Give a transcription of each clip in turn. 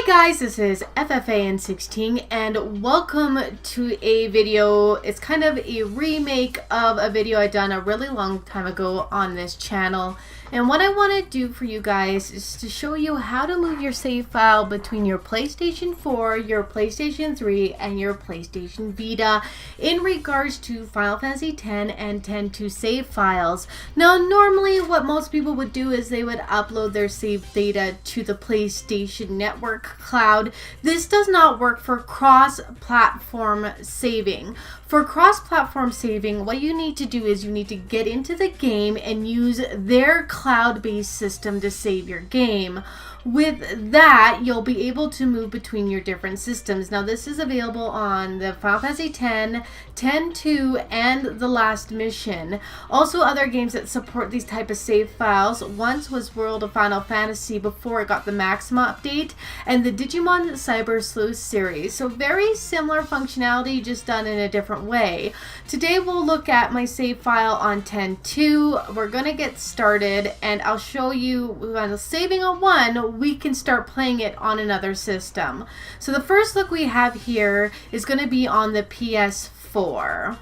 Guys, this is FFAN 16 and welcome to a video. It's kind of a remake of a video I done a really long time ago on this channel. And what I want to do for you guys is to show you how to move your save file between your PlayStation 4, your PlayStation 3, and your PlayStation Vita in regards to Final Fantasy X and X-2 save files. Now, normally what most people would do is they would upload their save data to the PlayStation Network cloud. This does not work for cross-platform saving. For cross-platform saving, what you need to do is you need to get into the game and use their cloud-based system to save your game. With that, you'll be able to move between your different systems. Now, this is available on the Final Fantasy X, X-2, and The Last Mission. Also, other games that support these type of save files. Once was World of Final Fantasy before it got the Maxima update, and the Digimon Cyber Sleuth series. So very similar functionality, just done in a different way. Today, we'll look at my save file on X-2. We're going to get started, and I'll show you when saving on one, we can start playing it on another system. So the first look we have here is going to be on the PS4.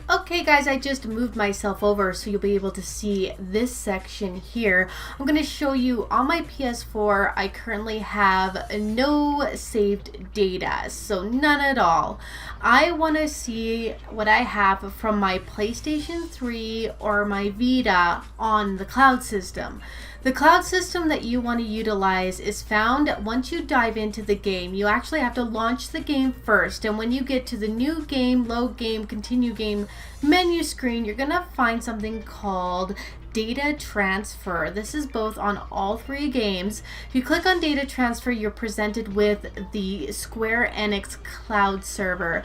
Okay guys, I just moved myself over so you'll be able to see this section here. I'm going to show you on my PS4 I currently have no saved data, so none at all. I want to see what I have from my PlayStation 3 or my Vita on the cloud system. The cloud system that you want to utilize is found once you dive into the game. You actually have to launch the game first, and when you get to the new game, load game, continue game menu screen, you're going to find something called data transfer. This is both on all three games. If you click on data transfer, you're presented with the Square Enix cloud server.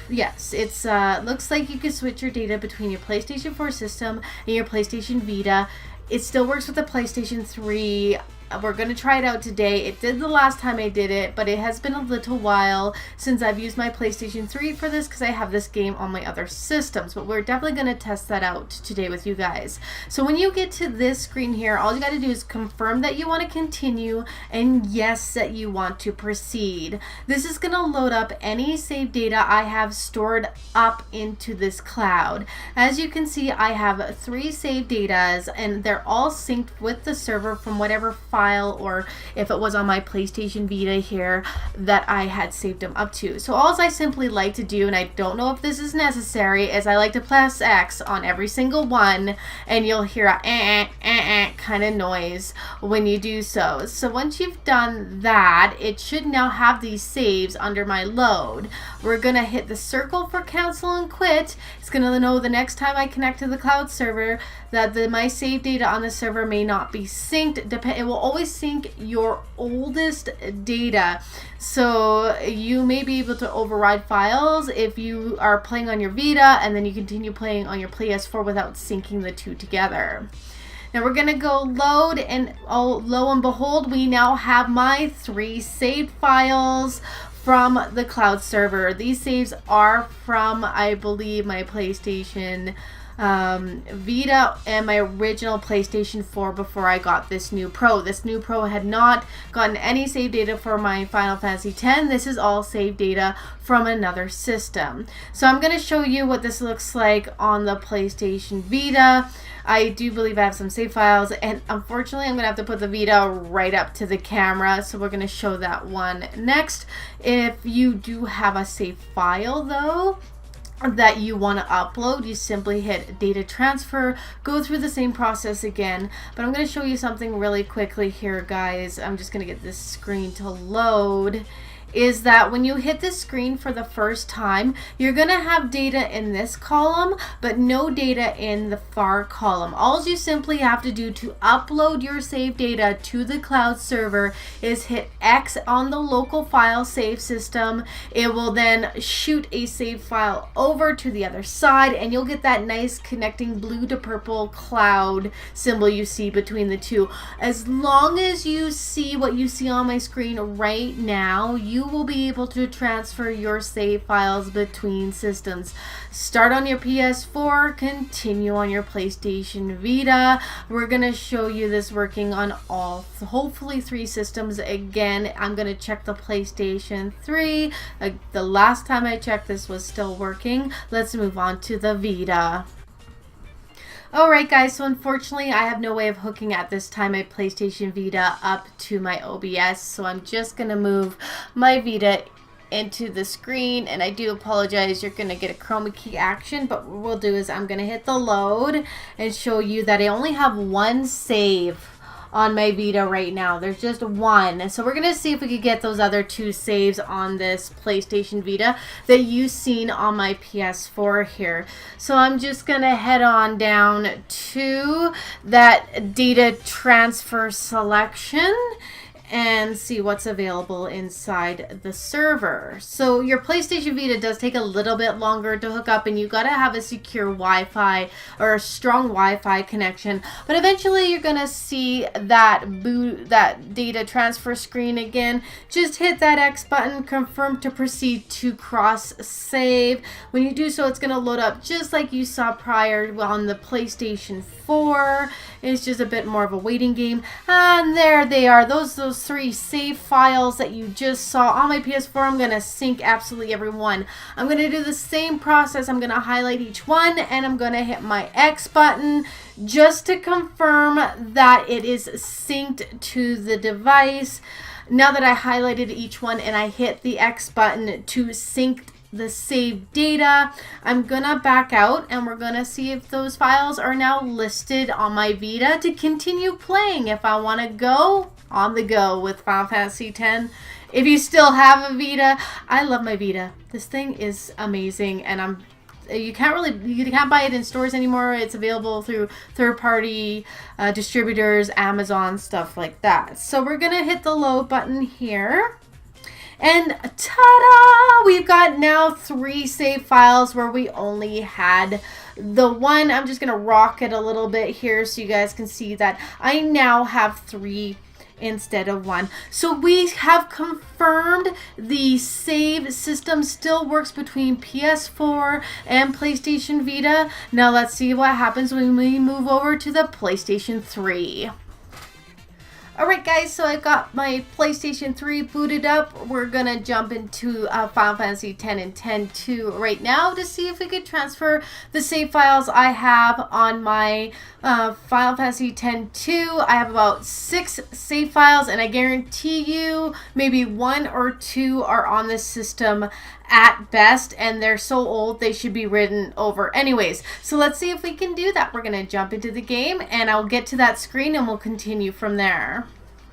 Yes, it's looks like you can switch your data between your PlayStation 4 system and your PlayStation Vita. It still works with the PlayStation 3. We're going to try it out today. It did the last time I did it, but it has been a little while since I've used my PlayStation 3 for this because I have this game on my other systems. But we're definitely going to test that out today with you guys. So when you get to this screen here, all you got to do is confirm that you want to continue and yes that you want to proceed. This is going to load up any save data I have stored up into this cloud. As you can see, I have 3 save datas and they're all synced with the server from whatever file, or if it was on my PlayStation Vita here that I had saved them up to. So all I simply like to do, and I don't know if this is necessary, is I like to press X on every single one and you'll hear a kind of noise when you do so. So once you've done that, it should now have these saves under my load. We're gonna hit the circle for cancel and quit. It's gonna know the next time I connect to the cloud server that my save data on the server may not be synced. It will always sync your oldest data, so you may be able to override files if you are playing on your Vita and then you continue playing on your PS4 without syncing the two together. Now we're gonna go load, and oh, lo and behold, we now have my 3 saved files from the cloud server. These saves are from, I believe, my PlayStation Vita and my original PlayStation 4 before I got this new Pro. This new Pro had not gotten any save data for my Final Fantasy X. This is all save data from another system. So I'm going to show you what this looks like on the PlayStation Vita. I do believe I have some save files, and unfortunately I'm going to have to put the Vita right up to the camera, so we're going to show that one next. If you do have a save file though that you want to upload, you simply hit data transfer, go through the same process again. But I'm going to show you something really quickly here, guys. I'm just going to get this screen to load. Is that when you hit the screen for the first time, you're going to have data in this column, but no data in the far column. All you simply have to do to upload your save data to the cloud server is hit X on the local file save system. It will then shoot a save file over to the other side, and you'll get that nice connecting blue to purple cloud symbol you see between the two. As long as you see what you see on my screen right now, you you will be able to transfer your save files between systems. Start on your PS4, continue on your PlayStation Vita. We're going to show you this working on all, hopefully 3 systems. Again, I'm going to check the PlayStation 3. The last time I checked, this was still working. Let's move on to the Vita. Alright guys, so unfortunately I have no way of hooking at this time my PlayStation Vita up to my OBS, so I'm just going to move my Vita into the screen, and I do apologize, you're going to get a chroma key action, but what we'll do is I'm going to hit the load and show you that I only have 1 save on my Vita right now. There's just 1. So we're going to see if we could get those other 2 saves on this PlayStation Vita that you've seen on my PS4 here. So I'm just going to head on down to that data transfer selection and see what's available inside the server. So your PlayStation Vita does take a little bit longer to hook up, and you got to have a secure Wi-Fi or a strong Wi-Fi connection. But eventually you're gonna see that that data transfer screen again. Just hit that X button, confirm to proceed to cross save. When you do so, it's gonna load up just like you saw prior on the PlayStation 4. It's just a bit more of a waiting game, and there they are. Those 3 save files that you just saw on my PS4. I'm gonna sync absolutely every one. I'm gonna do the same process. I'm gonna highlight each one, and I'm gonna hit my X button just to confirm that it is synced to the device. Now that I highlighted each one and I hit the X button to sync the saved data, I'm gonna back out, and we're gonna see if those files are now listed on my Vita to continue playing if I want to go on the go with Final Fantasy X. If you still have a Vita, I love my Vita. This thing is amazing, and you can't buy it in stores anymore. It's available through third-party distributors, Amazon, stuff like that. So we're gonna hit the load button here. And ta-da! We've got now 3 save files where we only had the 1. I'm just going to rock it a little bit here so you guys can see that I now have 3 instead of 1. So we have confirmed the save system still works between PS4 and PlayStation Vita. Now let's see what happens when we move over to the PlayStation 3. Alright guys, so I've got my PlayStation 3 booted up. We're going to jump into Final Fantasy X and X-2 right now to see if we could transfer the save files I have on my Final Fantasy X-2. I have about 6 save files, and I guarantee you maybe 1 or 2 are on this system at best, and they're so old they should be written over anyways. So let's see if we can do that. We're gonna jump into the game, and I'll get to that screen and we'll continue from there.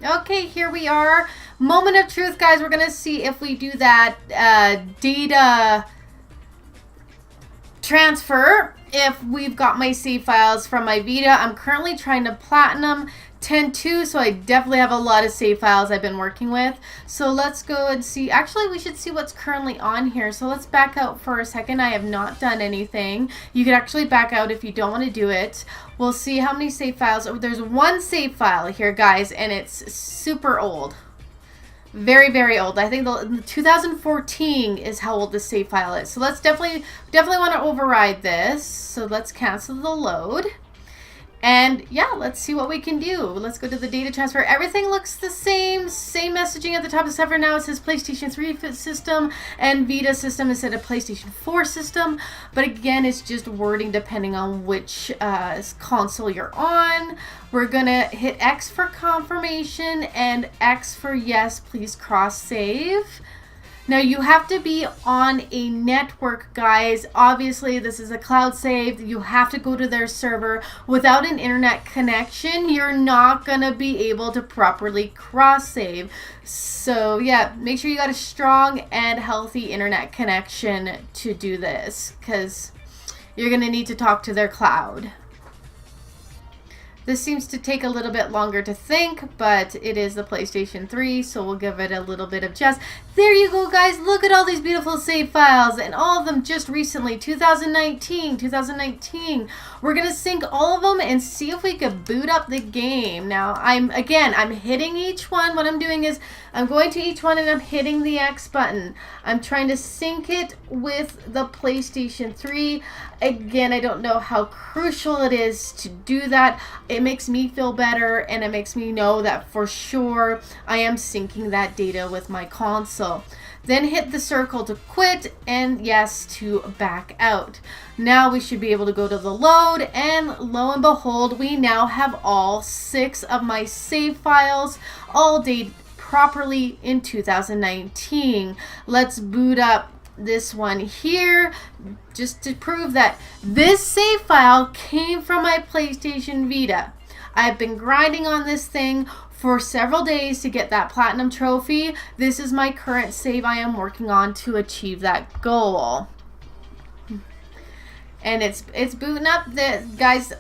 Okay, here we are. Moment of truth, guys. We're gonna see if we do that data transfer if we've got my save files from my Vita. I'm currently trying to platinum X-2, so I definitely have a lot of save files I've been working with. So let's go and see. Actually, we should see what's currently on here. So let's back out for a second. I have not done anything. You could actually back out if you don't want to do it. We'll see how many save files. Oh, there's 1 save file here, guys, and it's super old. Very, very old. I think the 2014 is how old the save file is. So let's definitely want to override this. So let's cancel the load. And yeah, let's see what we can do. Let's go to the data transfer. Everything looks the same messaging at the top, except for now it says PlayStation 3 system and Vita system instead of PlayStation 4 system. But again, it's just wording depending on which console you're on. We're gonna hit X for confirmation and X for yes, please cross save. Now you have to be on a network, guys. Obviously, this is a cloud save. You have to go to their server. Without an internet connection, you're not gonna be able to properly cross save. So yeah, make sure you got a strong and healthy internet connection to do this, because you're gonna need to talk to their cloud. This seems to take a little bit longer to think, but it is the PlayStation 3, so we'll give it a little bit of just. There you go, guys. Look at all these beautiful save files, and all of them just recently, 2019. We're going to sync all of them and see if we could boot up the game. Now, I'm hitting each one. What I'm doing is I'm going to each one and I'm hitting the X button. I'm trying to sync it with the PlayStation 3. Again, I don't know how crucial it is to do that. It makes me feel better, and it makes me know that for sure I am syncing that data with my console. Then hit the circle to quit, and yes, to back out. Now we should be able to go to the load, and lo and behold, we now have all 6 of my save files all dated properly in 2019. Let's boot up this one here just to prove that this save file came from my PlayStation Vita. I've been grinding on this thing for several days to get that platinum trophy. This is my current save I am working on to achieve that goal. And it's booting up. Guys,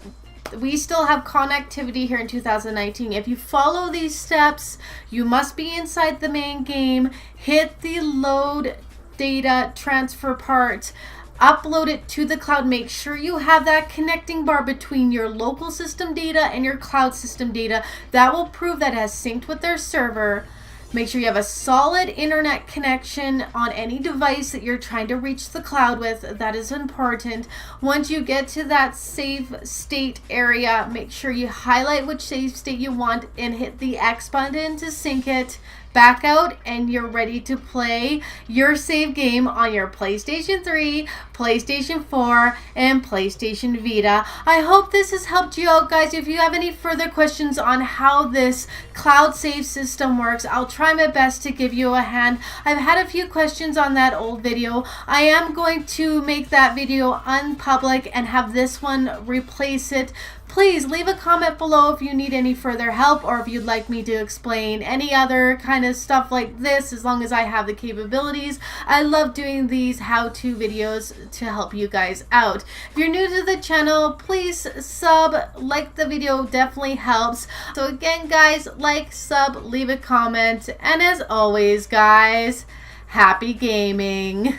we still have connectivity here in 2019. If you follow these steps, you must be inside the main game. Hit the load data transfer part, upload it to the cloud. Make sure you have that connecting bar between your local system data and your cloud system data. That will prove that it has synced with their server. Make sure you have a solid internet connection on any device that you're trying to reach the cloud with. That is important. Once you get to that save state area, make sure you highlight which save state you want and hit the X button to sync it. Back out, and you're ready to play your save game on your PlayStation 3, PlayStation 4, and PlayStation Vita. I hope this has helped you out, guys. If you have any further questions on how this cloud save system works, I'll try my best to give you a hand. I've had a few questions on that old video. I am going to make that video unpublic and have this one replace it. Please leave a comment below if you need any further help, or if you'd like me to explain any other kind of stuff like this, as long as I have the capabilities. I love doing these how-to videos to help you guys out. If you're new to the channel, please like the video, definitely helps. So again, guys, like, sub, leave a comment, and as always, guys, happy gaming.